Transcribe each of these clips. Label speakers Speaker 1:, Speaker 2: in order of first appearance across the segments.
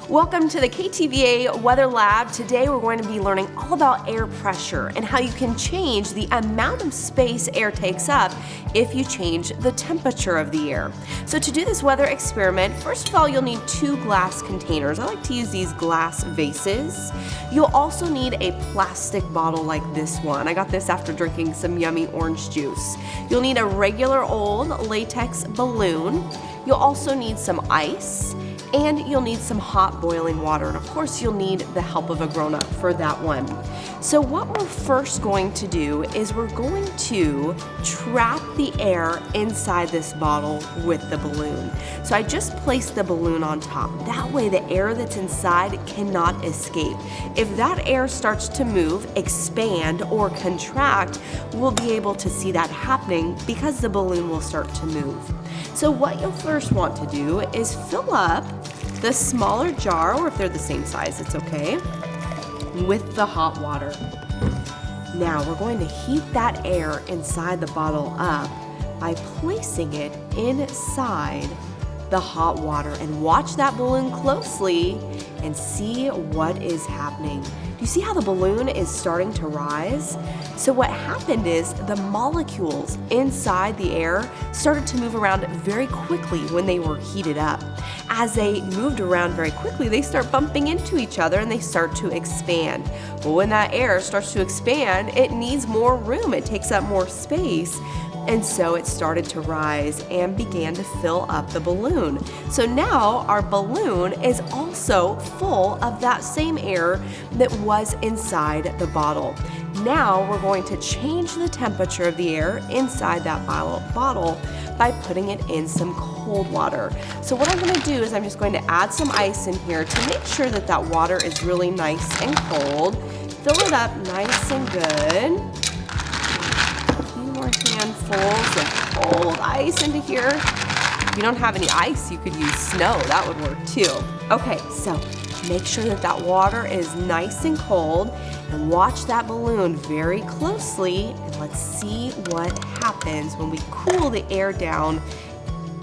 Speaker 1: Welcome to the KTVA Weather Lab. Today we're going to be learning all about air pressure and how you can change the amount of space air takes up if you change the temperature of the air. So to do this weather experiment, first of all, you'll need 2 glass containers. I like to use these glass vases. You'll also need a plastic bottle like this one. I got this after drinking some yummy orange juice. You'll need a regular old latex balloon. You'll also need some ice. And you'll need some hot boiling water. And of course, you'll need the help of a grown-up for that one. So what we're first going to do is we're going to trap the air inside this bottle with the balloon. So I just placed the balloon on top. That way the air that's inside cannot escape. If that air starts to move, expand, or contract, we'll be able to see that happening because the balloon will start to move. So what you'll first want to do is fill up the smaller jar, or if they're the same size, it's okay, with the hot water. Now we're going to heat that air inside the bottle up by placing it inside the hot water, and watch that balloon closely and see what is happening. Do you see how the balloon is starting to rise? So what happened is the molecules inside the air started to move around very quickly when they were heated up. As they moved around very quickly, they start bumping into each other and they start to expand. Well, when that air starts to expand, it needs more room. It takes up more space. And so it started to rise and began to fill up the balloon. So now our balloon is also full of that same air that was inside the bottle. Now we're going to change the temperature of the air inside that bottle by putting it in some cold water. So what I'm going to do is I'm just going to add some ice in here to make sure that that water is really nice and cold. Fill it up nice and good. Handfuls of cold ice into here. If you don't have any ice, you could use snow. That would work too. Okay, so make sure that that water is nice and cold, and watch that balloon very closely, and let's see what happens when we cool the air down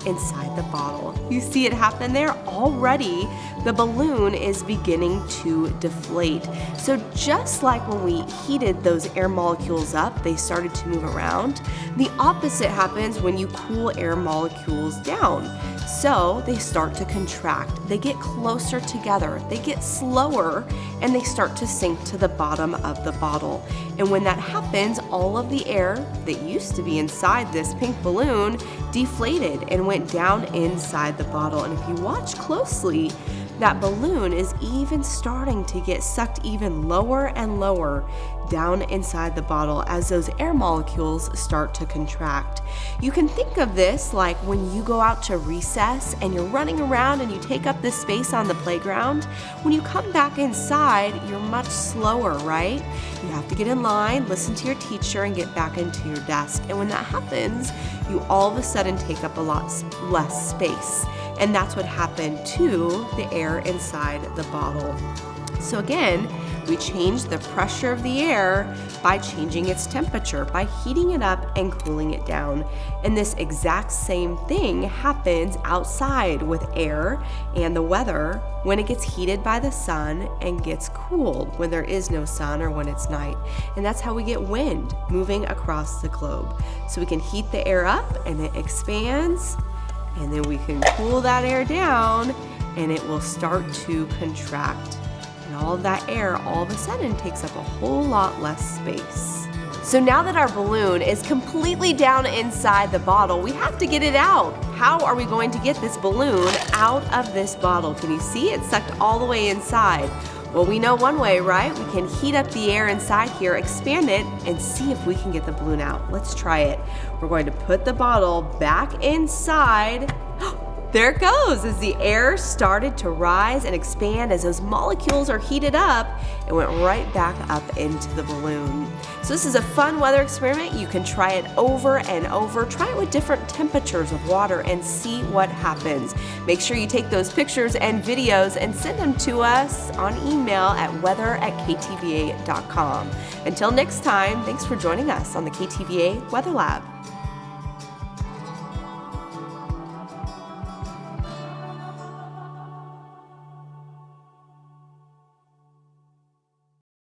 Speaker 1: inside the bottle. You see it happen there? Already the balloon is beginning to deflate. So just like when we heated those air molecules up, they started to move around. The opposite happens when you cool air molecules down. So they start to contract. They get closer together. They get slower, and they start to sink to the bottom of the bottle. And when that happens, all of the air that used to be inside this pink balloon deflated and went down inside the bottle. And if you watch closely, that balloon is even starting to get sucked even lower and lower down inside the bottle as those air molecules start to contract. You can think of this like when you go out to recess and you're running around and you take up this space on the playground. When you come back inside, you're much slower, right? You have to get in line, listen to your teacher, and get back into your desk. And when that happens, you all of a sudden take up a lot less space. And that's what happened to the air inside the bottle. So again, we change the pressure of the air by changing its temperature, by heating it up and cooling it down. And this exact same thing happens outside with air and the weather when it gets heated by the sun and gets cooled when there is no sun or when it's night. And that's how we get wind moving across the globe. So we can heat the air up and it expands, and then we can cool that air down and it will start to contract. And all of that air all of a sudden takes up a whole lot less space. So now that our balloon is completely down inside the bottle, we have to get it out. How are we going to get this balloon out of this bottle? Can you see it's sucked all the way inside? Well, we know one way, right? We can heat up the air inside here, expand it, and see if we can get the balloon out. Let's try it. We're going to put the bottle back inside. There it goes. As the air started to rise and expand, as those molecules are heated up, it went right back up into the balloon. So this is a fun weather experiment. You can try it over and over. Try it with different temperatures of water and see what happens. Make sure you take those pictures and videos and send them to us on email at weather@ktva.com. Until next time, thanks for joining us on the KTVA Weather Lab.